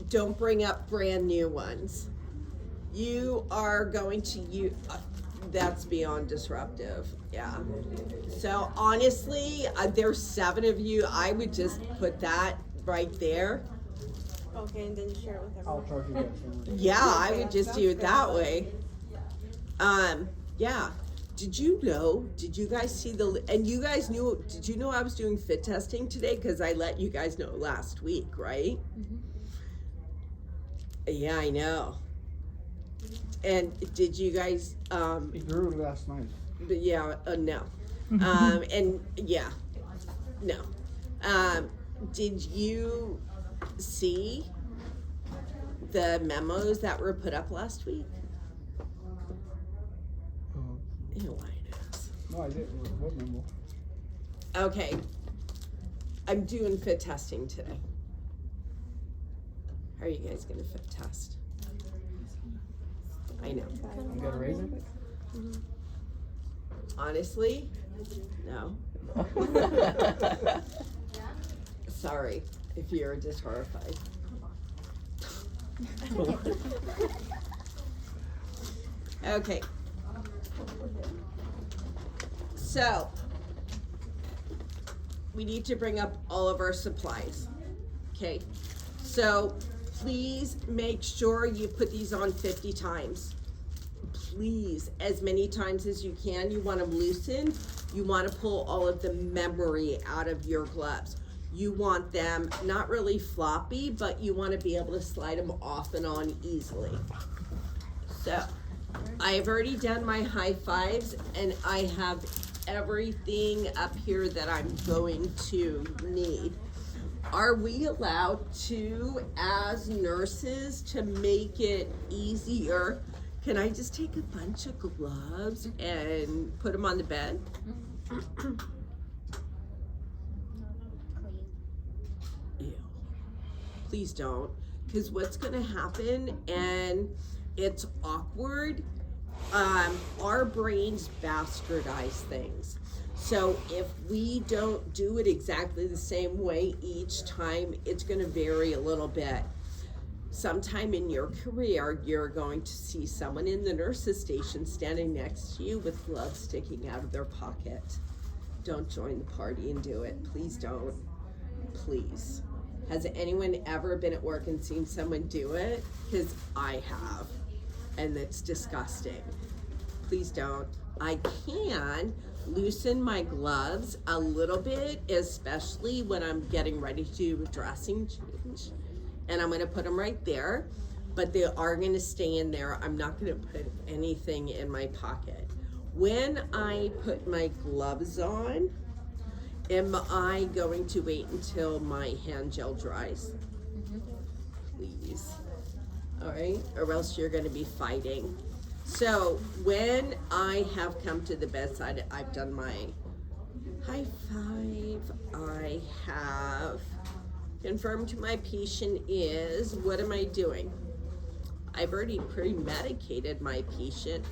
Don't bring up brand new ones. You are going to use, that's beyond disruptive, yeah. So honestly, there's 7 of you, I would just put that right there. Okay, and then you share it with I'll everyone. charge you guys. Yeah, I would just do it that Sounds way. Yeah. Did you guys see and you guys did you know I was doing fit testing today? Cause I let you guys know last week, right? Mm-hmm. Yeah, I know. And did you guys, He grew last night. but yeah, no. And yeah, no. Did you see the memos that were put up last week? Ew, No, I didn't. What memo? okay. I'm doing fit testing today. How are you guys gonna fit test? I know. You got a razor? Honestly, no. Sorry if you're just horrified. Okay. So, we need to bring up all of our supplies. Okay. So, please make sure you put these on 50 times. Please, as many times as you can. You want them loosened. You want to pull all of the memory out of your gloves. You want them not really floppy, but you want to be able to slide them off and on easily. So, I've already done my high fives, and I have everything up here that I'm going to need. Are we allowed to, as nurses, to make it easier? Can I just take a bunch of gloves and put them on the bed? Ew. Please don't, because what's gonna happen, and it's awkward, our brains bastardize things. So if we don't do it exactly the same way each time, it's gonna vary a little bit. Sometime in your career, you're going to see someone in the nurse's station standing next to you with gloves sticking out of their pocket. Don't join the party and do it. Please don't. Please. Has anyone ever been at work and seen someone do it? Because I have, and it's disgusting. Please don't. I can loosen my gloves a little bit, especially when I'm getting ready to do a dressing change. And I'm gonna put them right there, but they are gonna stay in there. I'm not gonna put anything in my pocket. When I put my gloves on, am I going to wait until my hand gel dries? Please. All right, or else you're gonna be fighting. So when I have come to the bedside, I've done my high five. I have confirmed my patient is, what am I doing? I've already pre-medicated my patient,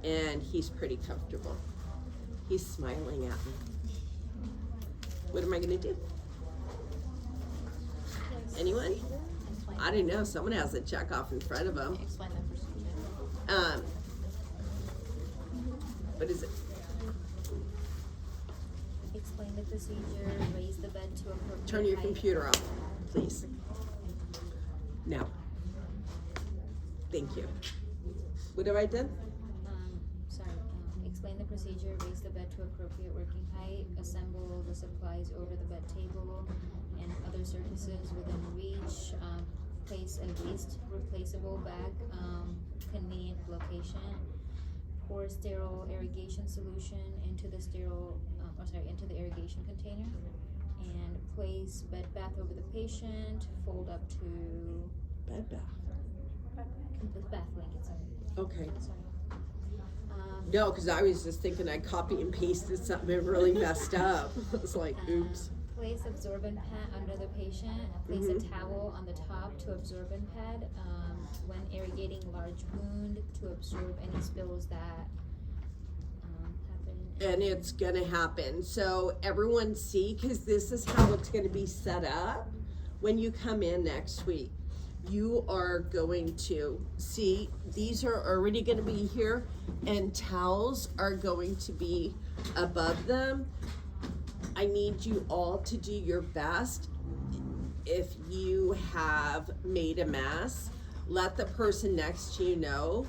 and he's pretty comfortable. He's smiling at me. What am I gonna do? Anyone? I don't know, someone has a check off in front of them. Explain the procedure. What is it? Explain the procedure, raise the bed to appropriate Turn your height. computer off, please. No. Thank you. What have I done? Explain the procedure, raise the bed to appropriate working height, assemble the supplies over the bed table and other surfaces within reach, place a waste replaceable bag, convenient location, pour sterile irrigation solution into the into the irrigation container, and place bed bath over the patient, fold up to Bed bath. the bath blanket, sorry. Okay. Sorry. No, because I was just thinking I copy and pasted something and really messed up. I was like, oops. Place absorbent pad under the patient. Place a towel on the top to absorbent pad. When irrigating large wound, to absorb any spills that happen and it's gonna happen. So everyone see, because this is how it's gonna be set up when you come in next week. You are going to see, these are already gonna be here, and towels are going to be above them. I need you all to do your best. If you have made a mess, let the person next to you know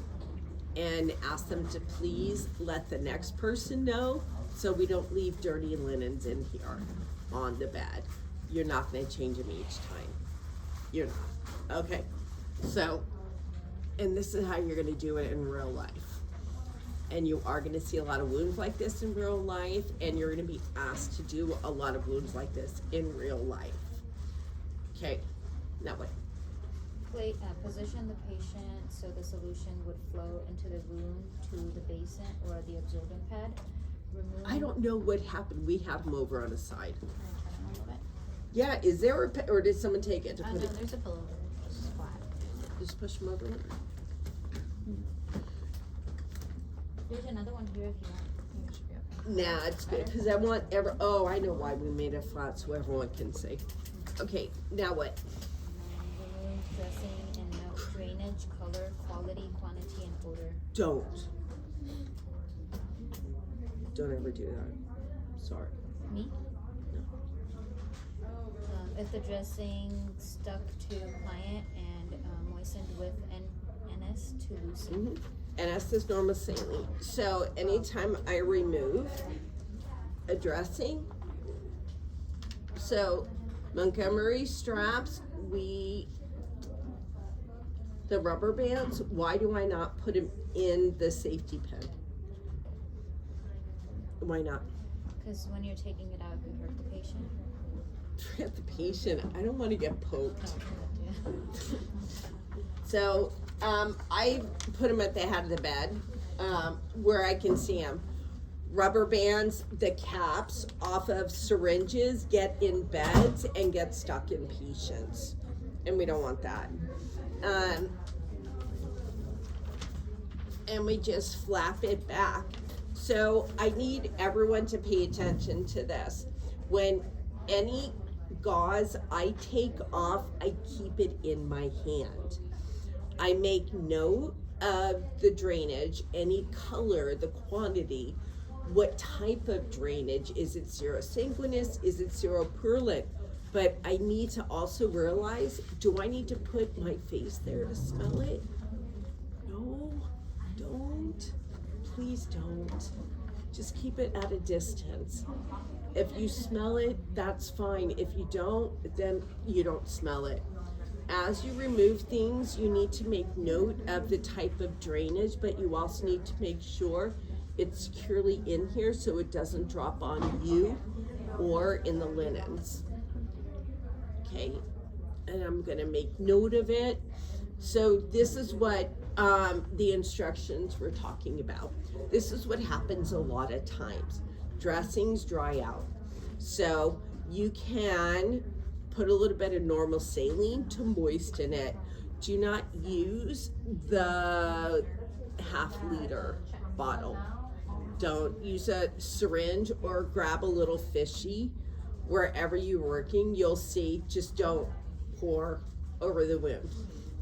and ask them to please let the next person know, so we don't leave dirty linens in here on the bed. You're not gonna change them each time. You're not. Okay. So, and this is how you're gonna do it in real life. And you are gonna see a lot of wounds like this in real life, and you're gonna be asked to do a lot of wounds like this in real life. Okay, now what? Position the patient so the solution would flow into the wound to the basin or the absorbent pad. Remove. I don't know what happened. We have them over on the side. Can I turn it a little bit? Yeah, is there or did someone take it to Oh, put no, it? there's a pillow there. It's just flat. Just push them over. There's another one here if you want. I think it should be okay. Nah, it's good because I want I know why we made it flat so everyone can see. Okay, now what? Remove dressing and note drainage, color, quality, quantity, and odor. Don't ever do that. Sorry. Me? If the dressing stuck to client and moistened with NS to loosen. Mm-hmm. And that's this normal saline. So anytime I remove a dressing, so Montgomery straps, the rubber bands, why do I not put them in the safety pin? Why not? Because when you're taking it out, you hurt the patient. At the patient, I don't want to get poked. Yeah. So I put them at the head of the bed where I can see them. Rubber bands, the caps off of syringes get in beds and get stuck in patients, and we don't want that. And we just flap it back. So I need everyone to pay attention to this. When any gauze I take off, I keep it in my hand. I make note of the drainage, any color, the quantity, what type of drainage. Is it serosanguinous? Is it seropurulent? But I need to also realize, do I need to put my face there to smell it? No, don't. Please don't. Just keep it at a distance. If you smell it, that's fine. If you don't, then you don't smell it. As you remove things, you need to make note of the type of drainage, but you also need to make sure it's securely in here so it doesn't drop on you or in the linens. Okay, and I'm gonna make note of it. So this is what the instructions we're talking about. This is what happens a lot of times. Dressings dry out. So you can put a little bit of normal saline to moisten it. Do not use the half-liter bottle. Don't use a syringe or grab a little fishy. Wherever you're working, you'll see, just don't pour over the wound.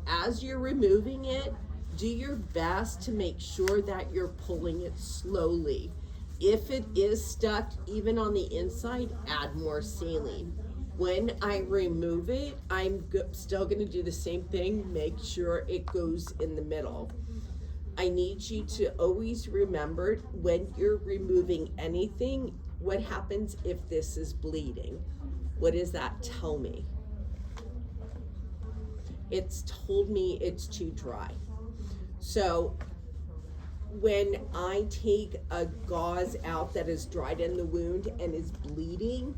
As you're removing it, do your best to make sure that you're pulling it slowly. If it is stuck even on the inside, add more saline. When I remove it, I'm still gonna do the same thing, make sure it goes in the middle. I need you to always remember when you're removing anything, what happens if this is bleeding? What does that tell me? It's told me it's too dry. So when I take a gauze out that is dried in the wound and is bleeding,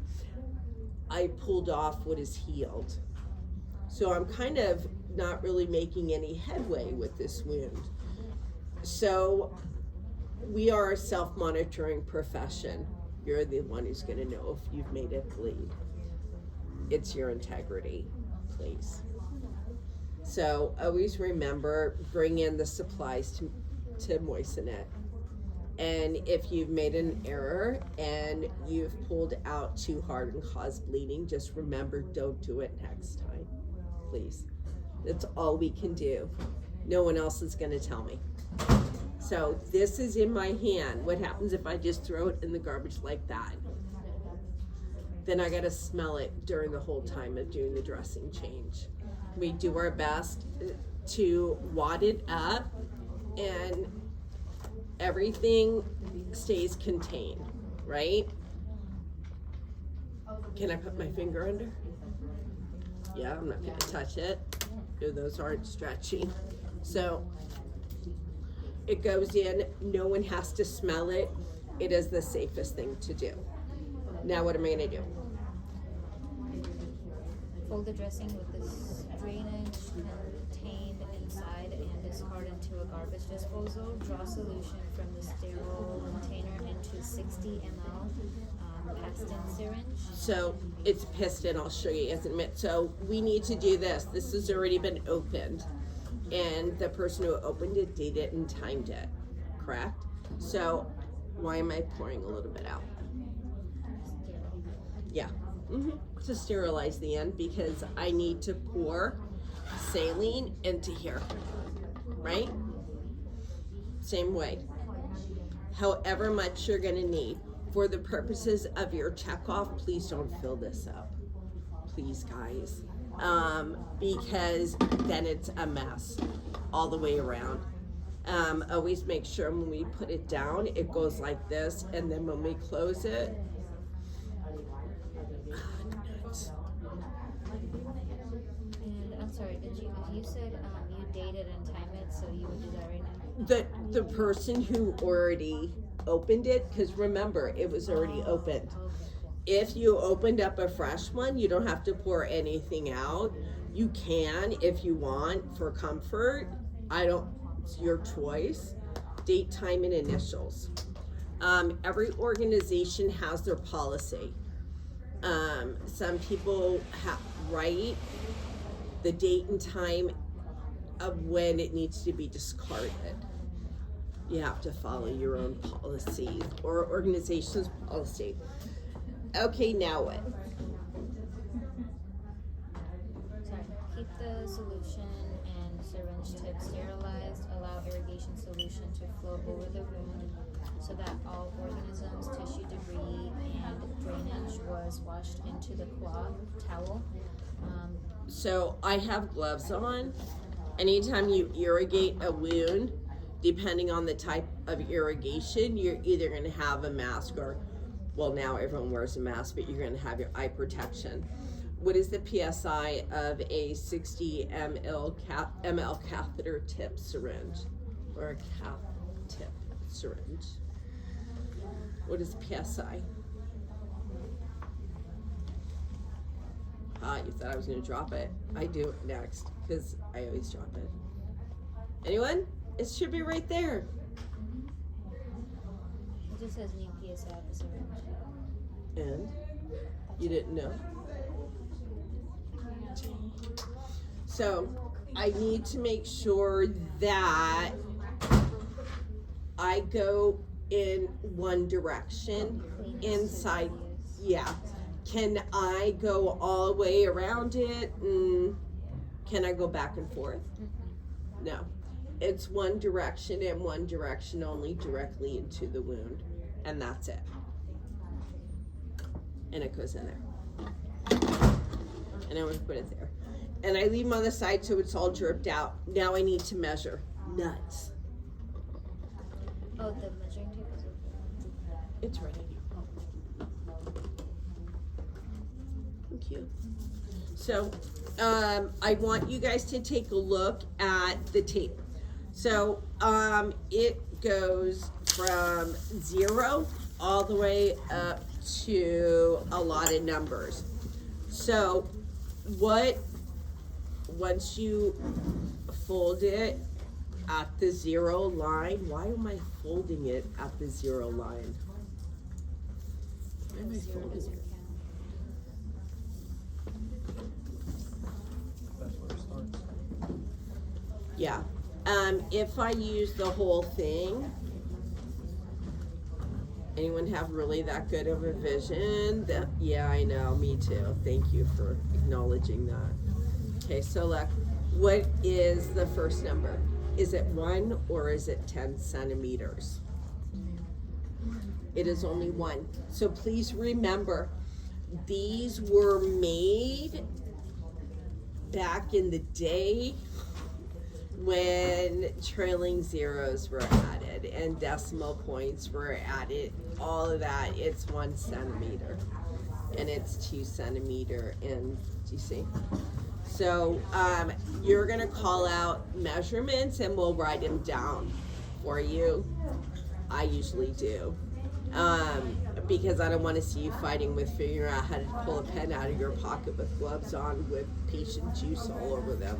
I pulled off what is healed. So I'm kind of not really making any headway with this wound. So we are a self-monitoring profession. You're the one who's gonna know if you've made it bleed. It's your integrity, please. So always remember, bring in the supplies to moisten it. And if you've made an error and you've pulled out too hard and caused bleeding, just remember, don't do it next time, please. That's all we can do. No one else is gonna tell me. So this is in my hand. What happens if I just throw it in the garbage like that? Then I gotta smell it during the whole time of doing the dressing change. We do our best to wad it up and everything stays contained, right? Can I put my finger under? Yeah, I'm not gonna touch it. No, those aren't stretchy. So it goes in, no one has to smell it. It is the safest thing to do. Now what am I gonna do? Fold the dressing with this drainage contained inside and discard into a garbage disposal. Draw solution from the sterile container into 60 ml Paston syringe. So it's piston, I'll show you as a minute. So we need to do this. This has already been opened. And the person who opened it dated it and timed it, correct? So why am I pouring a little bit out? Yeah, to sterilize the end, because I need to pour saline into here, right? Same way. However much you're gonna need. For the purposes of your checkoff, please don't fill this up. Please, guys. Because then it's a mess all the way around. Always make sure when we put it down, it goes like this, and then when we close it, And I'm sorry, you said you dated and timed it, so you would do that right now? the person who already opened it, because remember, it was already opened. Okay. If you opened up a fresh one, you don't have to pour anything out. You can if you want for comfort. It's your choice. Date, time, and initials. Every organization has their policy. Some people write the date and time of when it needs to be discarded. You have to follow your own policy or organization's policy. Okay, now what? Sorry. Keep the solution and syringe tip sterilized. Allow irrigation solution to flow over the wound so that all organisms, tissue debris, and drainage was washed into the cloth towel. So I have gloves on. Anytime you irrigate a wound, depending on the type of irrigation, you're either going to have a mask or, well, now everyone wears a mask, but you're going to have your eye protection. What is the PSI of a 60 ml catheter tip syringe or a cath tip syringe? What is PSI? You thought I was going to drop it. I do it next because I always drop it. Anyone? It should be right there. It just says new PSI of the syringe. And you didn't know. So I need to make sure that I go in one direction inside. Yeah. Can I go all the way around it? Can I go back and forth? No. It's one direction and one direction only, directly into the wound. And that's it. And it goes in there. And I would put it there. And I leave them on the side so it's all dripped out. Now I need to measure. Nuts. Oh, the measuring tape is over. It's ready. Thank you. So, I want you guys to take a look at the tape. So, it goes from 0 all the way up to a lot of numbers. So, once you fold it at the 0 line, why am I folding it at the 0 line? Why am I Zero folding doesn't it? count. That's where it starts. Yeah. If I use the whole thing, Anyone have really that good of a vision? Yeah, I know, me too. Thank you for acknowledging that. Okay, so look, what is the first number? Is it 1 or is it 10 centimeters? It is only 1. So please remember, these were made back in the day when trailing zeros were added and decimal points were added. All of that, it's 1 centimeter and it's 2 centimeter. And do you see? So you're gonna call out measurements and we'll write them down for you. I usually do. Because I don't want to see you fighting with figuring out how to pull a pen out of your pocket with gloves on with patient juice all over them.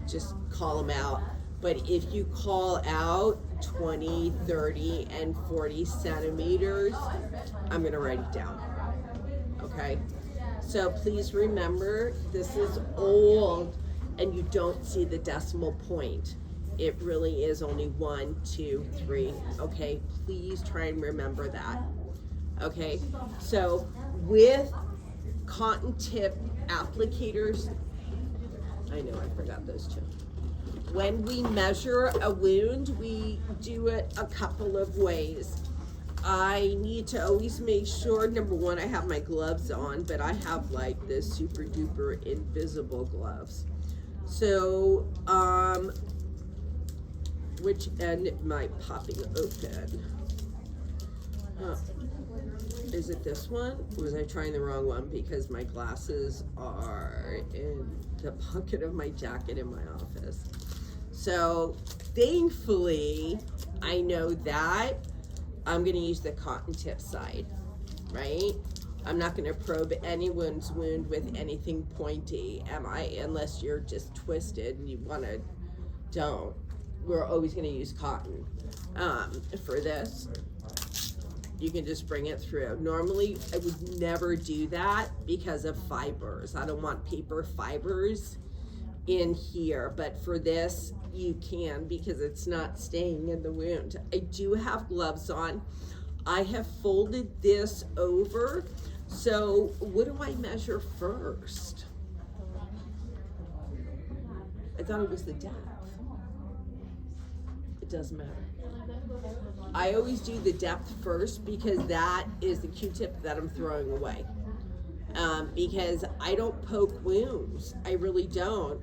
Just call them out. But if you call out 20, 30, and 40 centimeters, I'm going to write it down. Okay? So please remember, this is old and you don't see the decimal point. It really is only 1, 2, 3. Okay, please try and remember that. Okay, so with cotton tip applicators, I know I forgot those two. When we measure a wound, we do it a couple of ways. I need to always make sure, number one, I have my gloves on, but I have like the super duper invisible gloves. So, which end am I popping open? Is it this one? Or was I trying the wrong one because my glasses are in the pocket of my jacket in my office? So thankfully, I know that I'm gonna use the cotton tip side, right? I'm not gonna probe anyone's wound with anything pointy, am I? Unless you're just twisted and you wanna, don't. We're always gonna use cotton. For this, you can just bring it through. Normally, I would never do that because of fibers. I don't want paper fibers in here, but for this, you can because it's not staying in the wound. I do have gloves on. I have folded this over. So what do I measure first? I thought it was the depth. It doesn't matter. I always do the depth first because that is the Q-tip that I'm throwing away. Because I don't poke wounds. I really don't.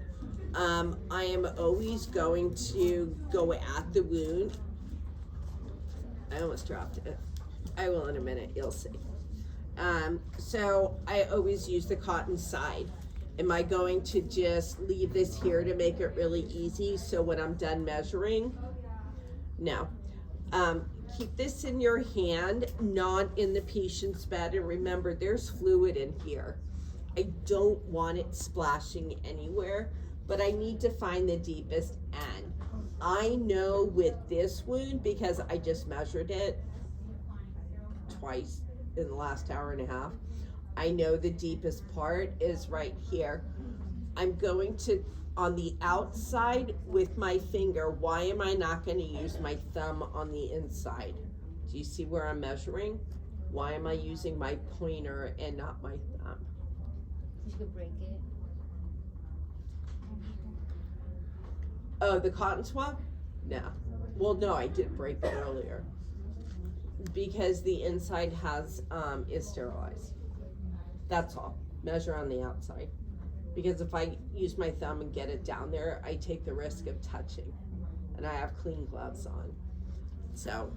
I am always going to go at the wound. I almost dropped it. I will in a minute, you'll see. So I always use the cotton side. Am I going to just leave this here to make it really easy so when I'm done measuring? No. Keep this in your hand, not in the patient's bed, and remember there's fluid in here. I don't want it splashing anywhere, but I need to find the deepest end. I know with this wound, because I just measured it twice in the last hour and a half, I know the deepest part is right here. I'm going to, on the outside with my finger, why am I not going to use my thumb on the inside? Do you see where I'm measuring? Why am I using my pointer and not my thumb? You could break it. Oh, the cotton swab? No. Well, no, I did break it earlier. Because the inside has, is sterilized. That's all. Measure on the outside. Because if I use my thumb and get it down there, I take the risk of touching. And I have clean gloves on. So,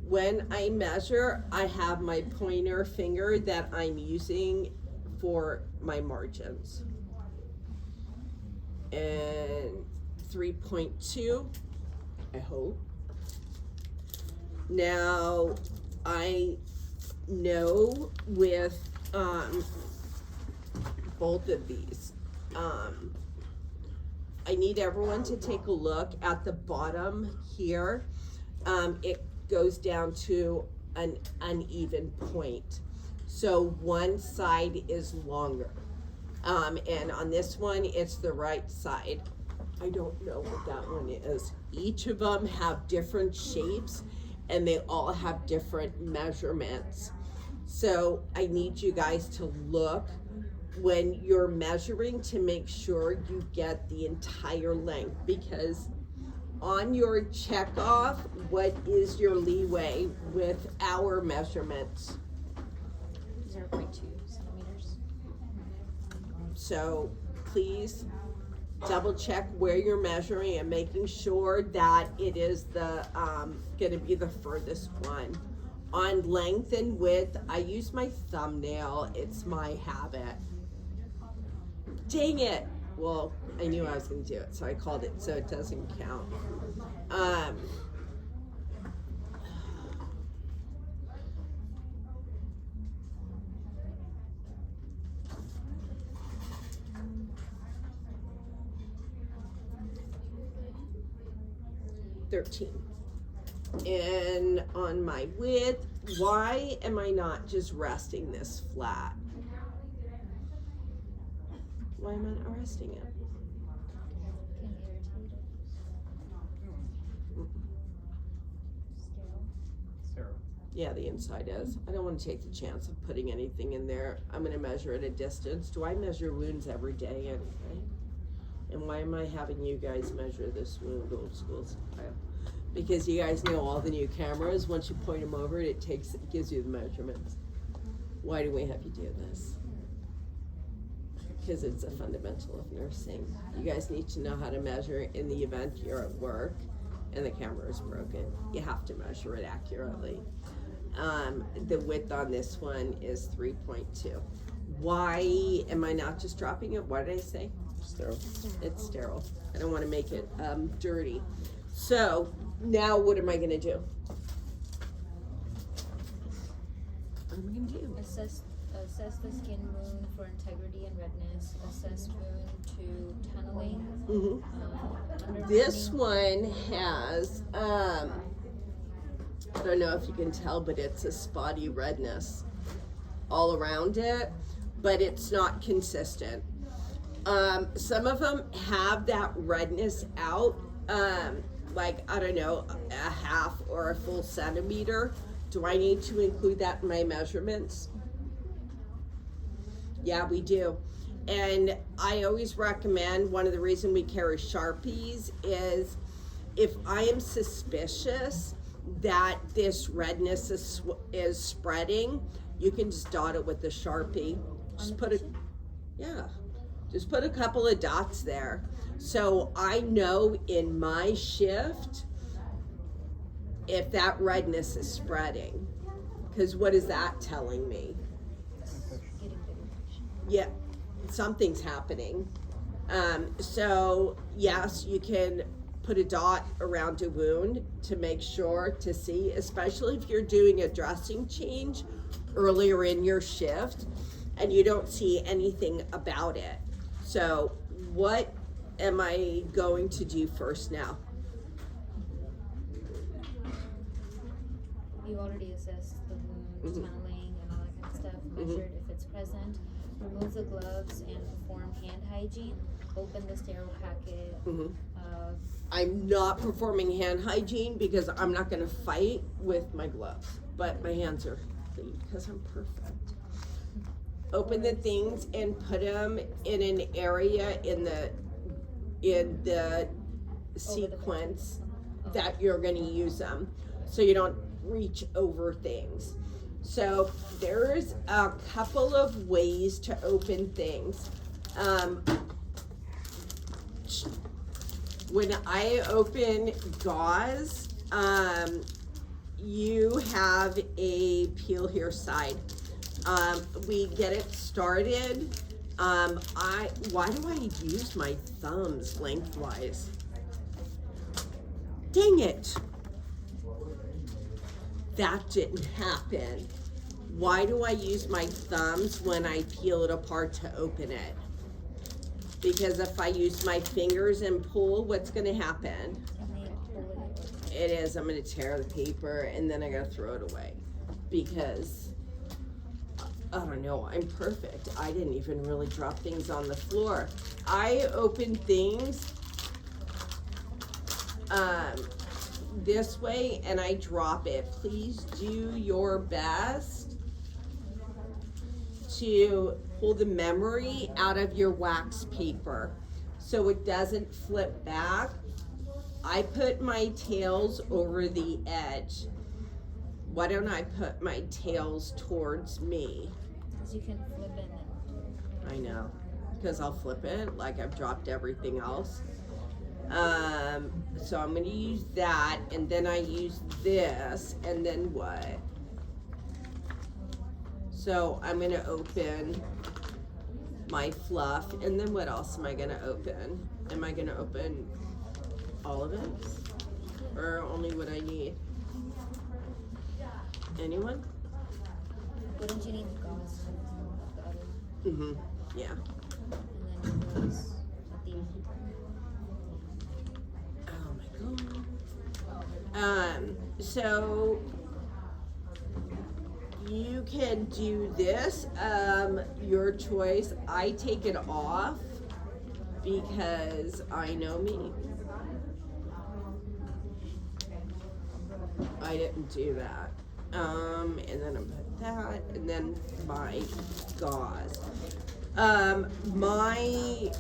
when I measure, I have my pointer finger that I'm using for my margins. And 3.2, I hope. Now, I know with both of these, I need everyone to take a look at the bottom here. It goes down to an uneven point. So one side is longer. And on this one, it's the right side. I don't know what that one is. Each of them have different shapes and they all have different measurements. So I need you guys to look when you're measuring to make sure you get the entire length, because on your check off, what is your leeway with our measurements? 0.2 centimeters. So please double check where you're measuring and making sure that it is the gonna be the furthest one. On length and width, I use my thumbnail. It's my habit. Dang it. Well, I knew I was gonna do it, so I called it so it doesn't count. 13. And on my width, why am I not just resting this flat? Why am I not resting it? Can irritate it. Sterile. Sarah. Yeah, the inside is. I don't want to take the chance of putting anything in there. I'm going to measure at a distance. Do I measure wounds every day anyway? And why am I having you guys measure this wound, old school style? Because you guys know all the new cameras, once you point them over, it gives you the measurements. Why do we have you do this? Because it's a fundamental of nursing. You guys need to know how to measure in the event you're at work and the camera is broken. You have to measure it accurately. The width on this one is 3.2. Why am I not just dropping it? What did I say? Sterile. It's sterile. I don't want to make it dirty. So now what am I going to do? What am I going to do? Assess the skin wound for integrity and redness. Assess wound to tunneling. Mm-hmm. This one has, I don't know if you can tell, but it's a spotty redness all around it, but it's not consistent. Some of them have that redness out, like, I don't know, a half or a full centimeter. Do I need to include that in my measurements? Yeah, we do. And I always recommend, one of the reasons we carry Sharpies is if I am suspicious that this redness is spreading, you can just dot it with the Sharpie. Just put just put a couple of dots there. So I know in my shift if that redness is spreading. Because what is that telling me? Yeah, something's happening. So yes, you can put a dot around a wound to make sure to see, especially if you're doing a dressing change earlier in your shift and you don't see anything about it. So what am I going to do first now? You already assessed the wound, tunneling, and all that kind of stuff. Measured if it's present. Remove the gloves and perform hand hygiene. Open the sterile packet. I'm not performing hand hygiene because I'm not going to fight with my gloves, but my hands are clean because I'm perfect. Open the things and put them in an area in the sequence that you're going to use them, so you don't reach over things. So there's a couple of ways to open things. When I open gauze, you have a peel here side. We get it started. Why do I use my thumbs lengthwise? Dang it. That didn't happen. Why do I use my thumbs when I peel it apart to open it? Because if I use my fingers and pull, what's gonna happen? It is, I'm gonna tear the paper and then I gotta throw it away. Because, I don't know, I'm perfect. I didn't even really drop things on the floor. I open things this way and I drop it, please do your best to pull the memory out of your wax paper so it doesn't flip back. I put my tails over the edge. Why don't I put my tails towards me? Because you can flip it. I know, because I'll flip it like I've dropped everything else. So I'm gonna use that, and then I use this, and then what? So I'm gonna open my fluff, and then what else am I gonna open? Am I gonna open all of it? Or only what I need? Anyone? Wouldn't you need the gauze? The other one? Mm-hmm, yeah. And then yours at the end. Oh my god. So you can do this, your choice. I take it off because I know me. I didn't do that. And then I put that, and then my gauze. My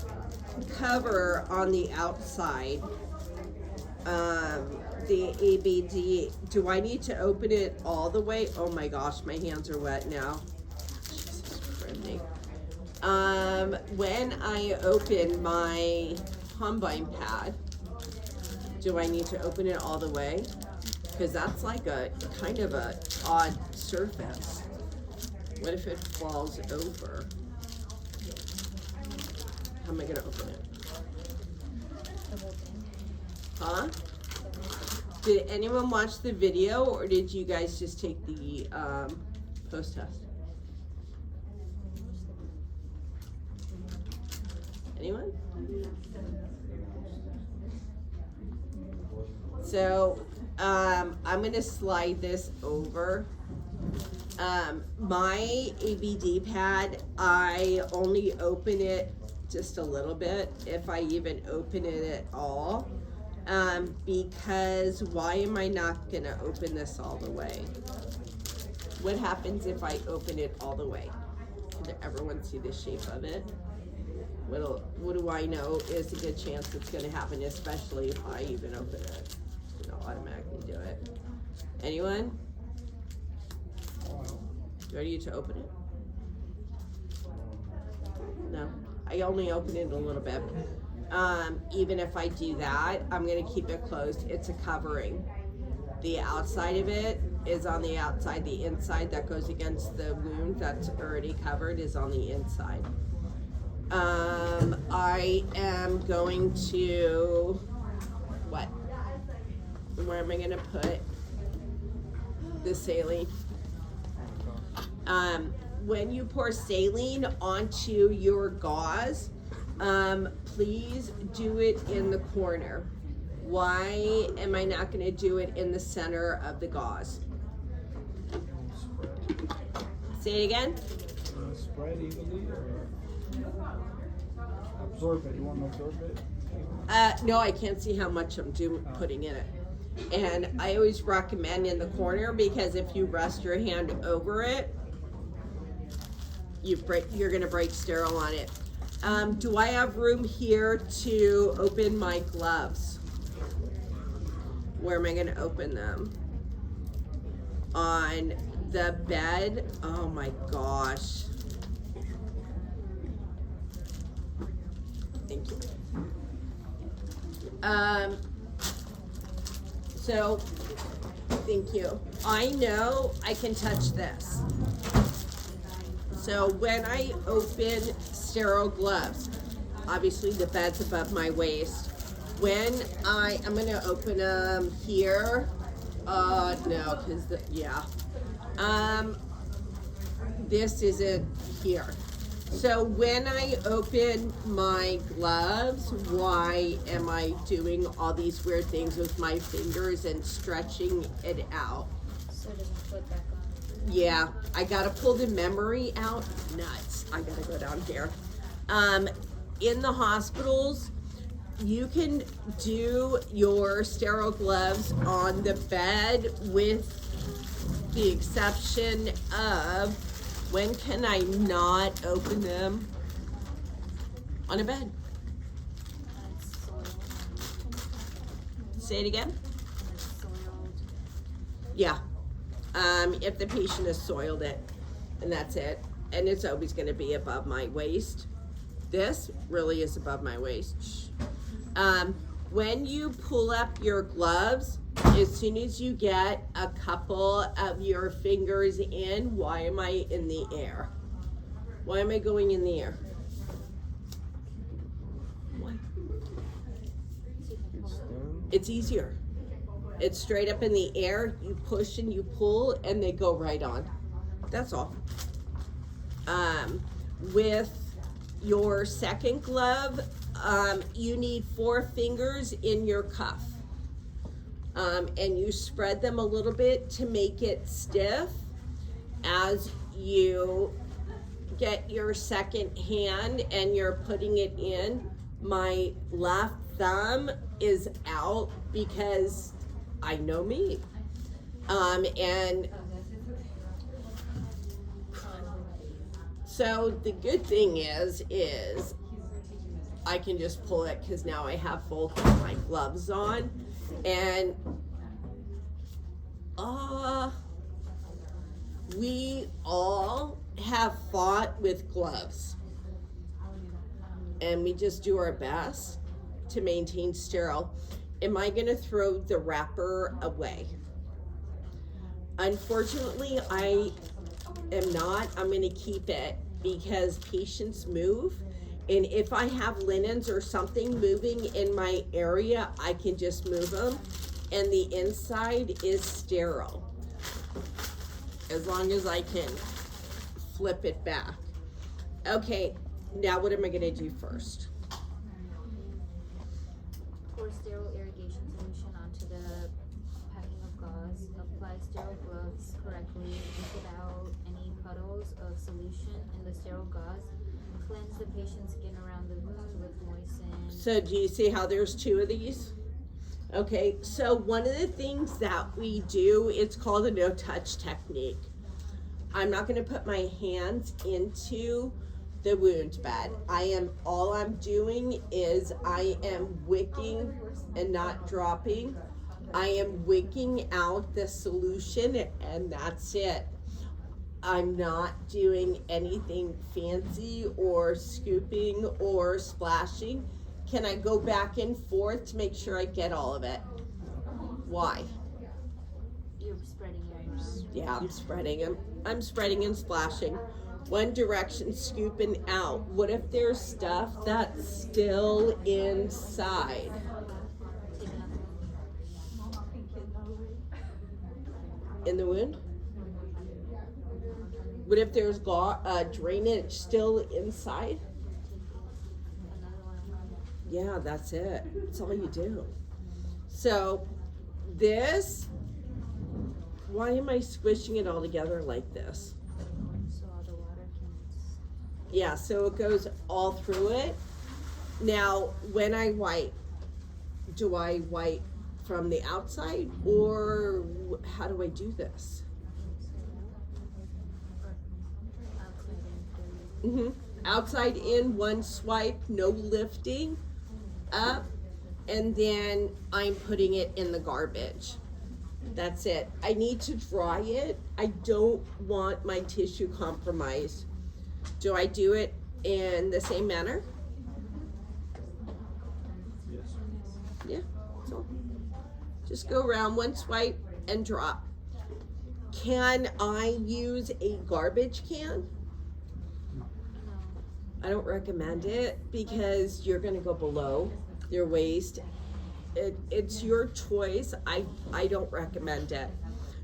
cover on the outside, the ABD, do I need to open it all the way? Oh my gosh, my hands are wet now. Jesus Christ. When I open my Humbine pad, do I need to open it all the way? Because that's like a kind of a odd surface. What if it falls over? How am I gonna open it? The whole thing. Huh? Did anyone watch the video, or did you guys just take the post test? Anyone? So I'm gonna slide this over. My ABD pad, I only open it just a little bit, if I even open it at all. Because why am I not gonna open this all the way? What happens if I open it all the way? Can everyone see the shape of it? What do I know is a good chance it's gonna happen, especially if I even open it. It'll automatically do it. Anyone? Ready to open it? No, I only open it a little bit. Even if I do that, I'm gonna keep it closed. It's a covering. The outside of it is on the outside. The inside that goes against the wound that's already covered is on the inside. I am going to, what? Where am I gonna put the saline? When you pour saline onto your gauze, please do it in the corner. Why am I not gonna do it in the center of the gauze? Say it again. Spread evenly or absorb it? You want to absorb it? No, I can't see how much I'm putting in it. And I always recommend in the corner, because if you rest your hand over it, you're gonna break sterile on it. Do I have room here to open my gloves? Where am I gonna open them? On the bed? Oh my gosh. Thank you. So, thank you. I know I can touch this. So when I open sterile gloves, obviously the bed's above my waist. When I'm gonna open them here, no, cause this isn't here. So when I open my gloves, why am I doing all these weird things with my fingers and stretching it out? So it doesn't flip back on. Yeah, I gotta pull the memory out. Nuts. I gotta go down here. In the hospitals, you can do your sterile gloves on the bed with the exception of when can I not open them on a bed? It's soiled. Say it again. It's soiled. Yeah. If the patient has soiled it, and that's it. And it's always gonna be above my waist. This really is above my waist. Shh. When you pull up your gloves, as soon as you get a couple of your fingers in, why am I in the air? Why am I going in the air? Why? It's easier. It's straight up in the air, you push and you pull, and they go right on. That's all. With your second glove, you need 4 fingers in your cuff. And you spread them a little bit to make it stiff. As you get your second hand and you're putting it in, my left thumb is out because I know me. And so the good thing is I can just pull it because now I have both of my gloves on. And we all have fought with gloves. And we just do our best to maintain sterile. Am I gonna throw the wrapper away? Unfortunately, I am not. I'm gonna keep it because patients move. And if I have linens or something moving in my area, I can just move them. And the inside is sterile. As long as I can flip it back. Okay, now what am I gonna do first? Pour sterile irrigation solution onto the packing of gauze. Apply sterile gloves correctly and put out any puddles of solution in the sterile gauze. Cleanse the patient's skin around the wound with moisten. So do you see how there's 2 of these? Okay, so one of the things that we do, it's called a no-touch technique. I'm not gonna put my hands into the wound bed. All I'm doing is I am wicking and not dropping. I am wicking out the solution and that's it. I'm not doing anything fancy or scooping or splashing. Can I go back and forth to make sure I get all of it? Why? You're spreading it around. Yeah, I'm spreading them. I'm spreading and splashing. One direction, scooping out. What if there's stuff that's still inside? Take another one. In the wound? What if there's drainage still inside? Another one. Yeah, that's it. That's all you do. So this, why am I squishing it all together like this? So all the water can. Yeah, so it goes all through it. Now, when I wipe, do I wipe from the outside or how do I do this? Outside in, one swipe, no lifting up, and then I'm putting it in the garbage. That's it. I need to dry it. I don't want my tissue compromised. Do I do it in the same manner? Yes. Yeah, so just go around, one swipe and drop. Can I use a garbage can? I don't recommend it because you're gonna go below your waist. It's your choice. I don't recommend it.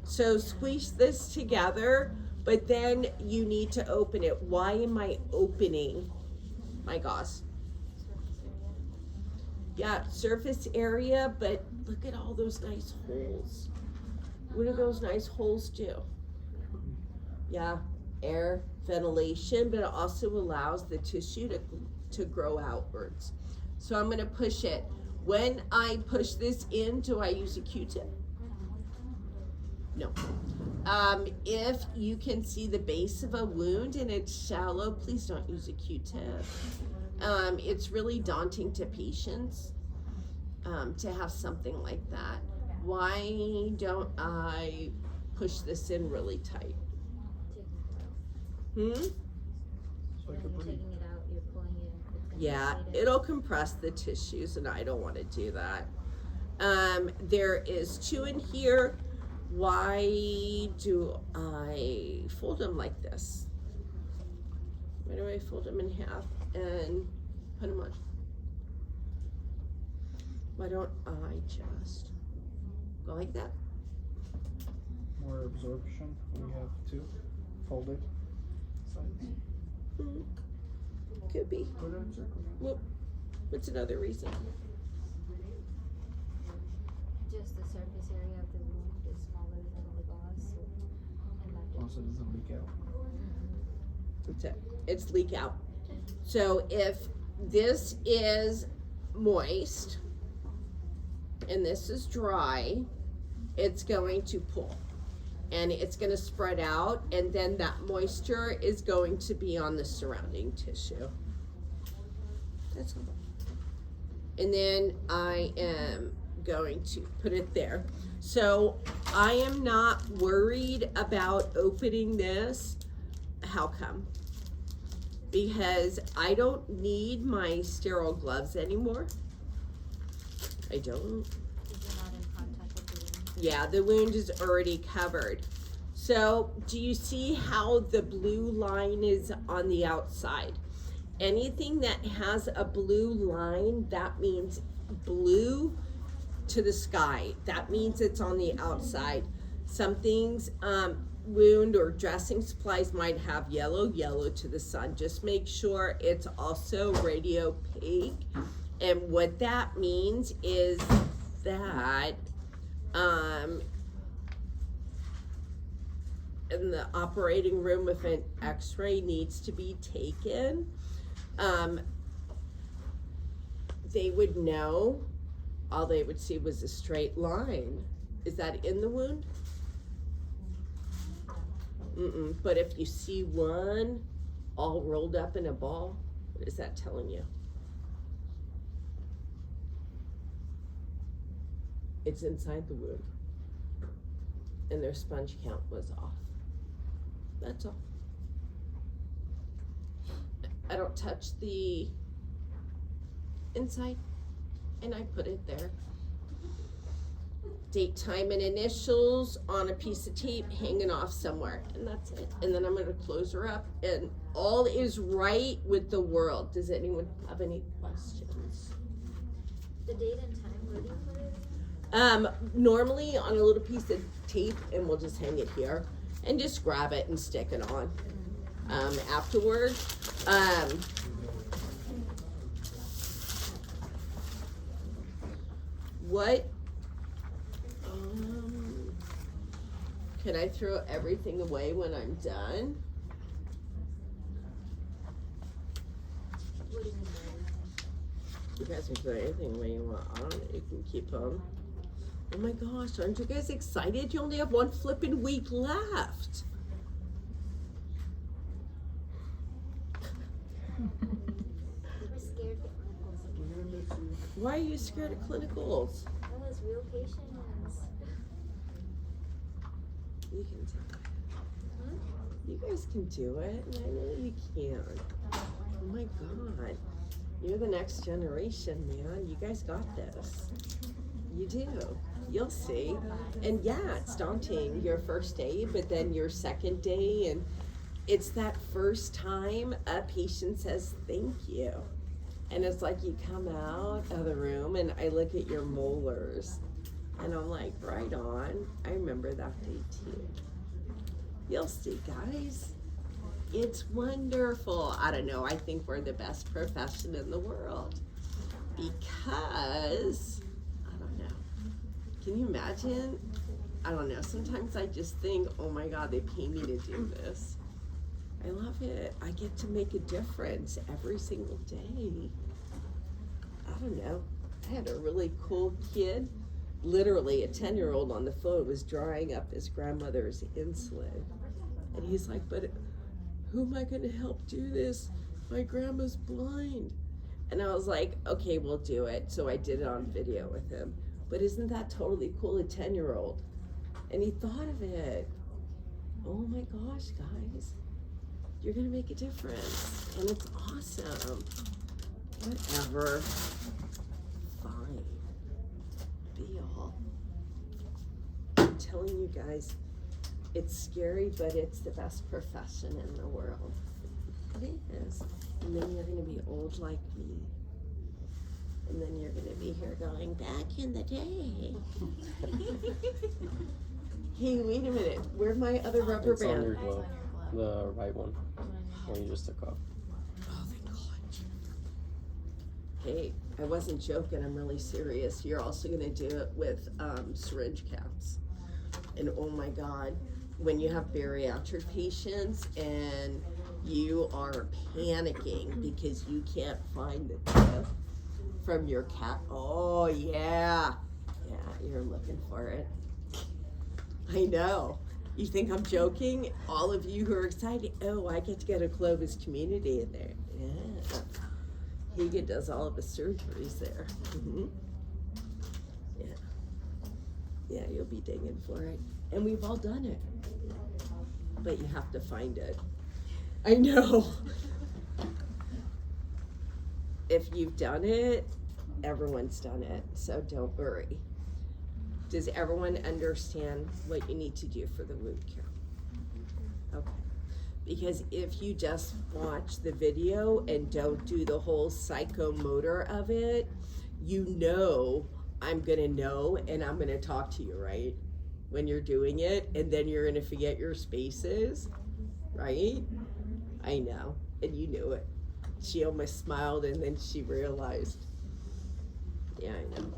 So squeeze this together, but then you need to open it. Why am I opening my gauze? Yeah, surface area, but look at all those nice holes. What do those nice holes do? Yeah, air, ventilation, but it also allows the tissue to grow outwards. So I'm gonna push it. When I push this in, do I use a Q-tip? No. If you can see the base of a wound and it's shallow, please don't use a Q-tip. It's really daunting to patients to have something like that. Why don't I push this in really tight? So I When could you're breathe. taking it out, you're pulling it. It's gonna Yeah, irritate it. it'll compress the tissues and I don't want to do that. There is 2 in here. Why do I fold them like this? Why do I fold them in half and put them on? Why don't I just go like that? More absorption. We have 2 folded sides. Hmm. Could be. Put it in circle. Well, what's another reason? Just the surface area of the wound is smaller than the gauze, and that Also doesn't leak out. That's it. It's leak out. So if this is moist and this is dry, it's going to pull and it's going to spread out, and then that moisture is going to be on the surrounding tissue. That's all. And then I am going to put it there. So I am not worried about opening this. How come? Because I don't need my sterile gloves anymore. I don't. you're not in contact with the wound. Yeah, the wound is already covered. So do you see how the blue line is on the outside? Anything that has a blue line, that means blue to the sky. That means it's on the outside. Some things, wound or dressing supplies might have yellow to the sun. Just make sure it's also radiopaque. And what that means is that in the operating room, if an x-ray needs to be taken, they would know. All they would see was a straight line. Is that in the wound? Mm-mm. But if you see one all rolled up in a ball, what is that telling you? It's inside the wound. And their sponge count was off. That's all. I don't touch the inside, and I put it there. Date, time, and initials on a piece of tape hanging off somewhere, and that's it. And then I'm gonna close her up, and all is right with the world. Does anyone have any questions? The date and time, where do you put it? Normally on a little piece of tape, and we'll just hang it here, and just grab it and stick it on. Afterward, what, can I throw everything away when I'm done? What do you mean by everything? You guys can throw anything away you want on, you can keep them. Oh my gosh, aren't you guys excited? You only have 1 flippin' week left. We're scared for clinicals. We're gonna miss you. Why are you scared of clinicals? That was real patients. You can do it. You guys can do it, and I know you can. Oh my God. You're the next generation, man. You guys got this. You do. You'll see. And yeah, it's daunting your first day, but then your second day, and it's that first time a patient says thank you. And it's like you come out of the room and I look at your molars and I'm like, right on. I remember that day too. You'll see, guys. It's wonderful. I don't know. I think we're the best profession in the world because, I don't know. Can you imagine? I don't know. Sometimes I just think, oh my God, they pay me to do this. I love it. I get to make a difference every single day. don't know. I had a really cool kid. Literally, a 10-year-old on the phone was drawing up his grandmother's insulin. And he's like, but who am I going to help do this? My grandma's blind. And I was like, okay, we'll do it. So I did it on video with him. But isn't that totally cool, a 10-year-old? And he thought of it. Oh my gosh, guys. You're going to make a difference. And it's awesome. Whatever. Fine. Be all. I'm telling you guys, it's scary, but it's the best profession in the world. It is. And then you're going to be old like me. And then you're going to be here going, back in the day. Hey, wait a minute. Where'd my other rubber It's on band? your glove. The right one. One you just took off. Oh, thank God. Hey, I wasn't joking. I'm really serious. You're also going to do it with syringe caps. And oh my God, when you have bariatric patients and you are panicking because you can't find the tip from your cat. Oh, yeah. Yeah, you're looking for it. I know. You think I'm joking? All of you who are excited, oh, I get to go to Clovis Community in there. Yeah. Higa does all of his surgeries there. Mm-hmm. Yeah. Yeah, you'll be digging for it. And we've all done it. But you have to find it. I know. If you've done it, everyone's done it. So don't worry. Does everyone understand what you need to do for the wound care? Okay. Because if you just watch the video and don't do the whole psychomotor of it, you know I'm gonna know and I'm gonna talk to you, right? When you're doing it, and then you're gonna forget your spaces, right? I know, and you knew it. She almost smiled and then she realized. Yeah, I know.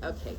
Okay.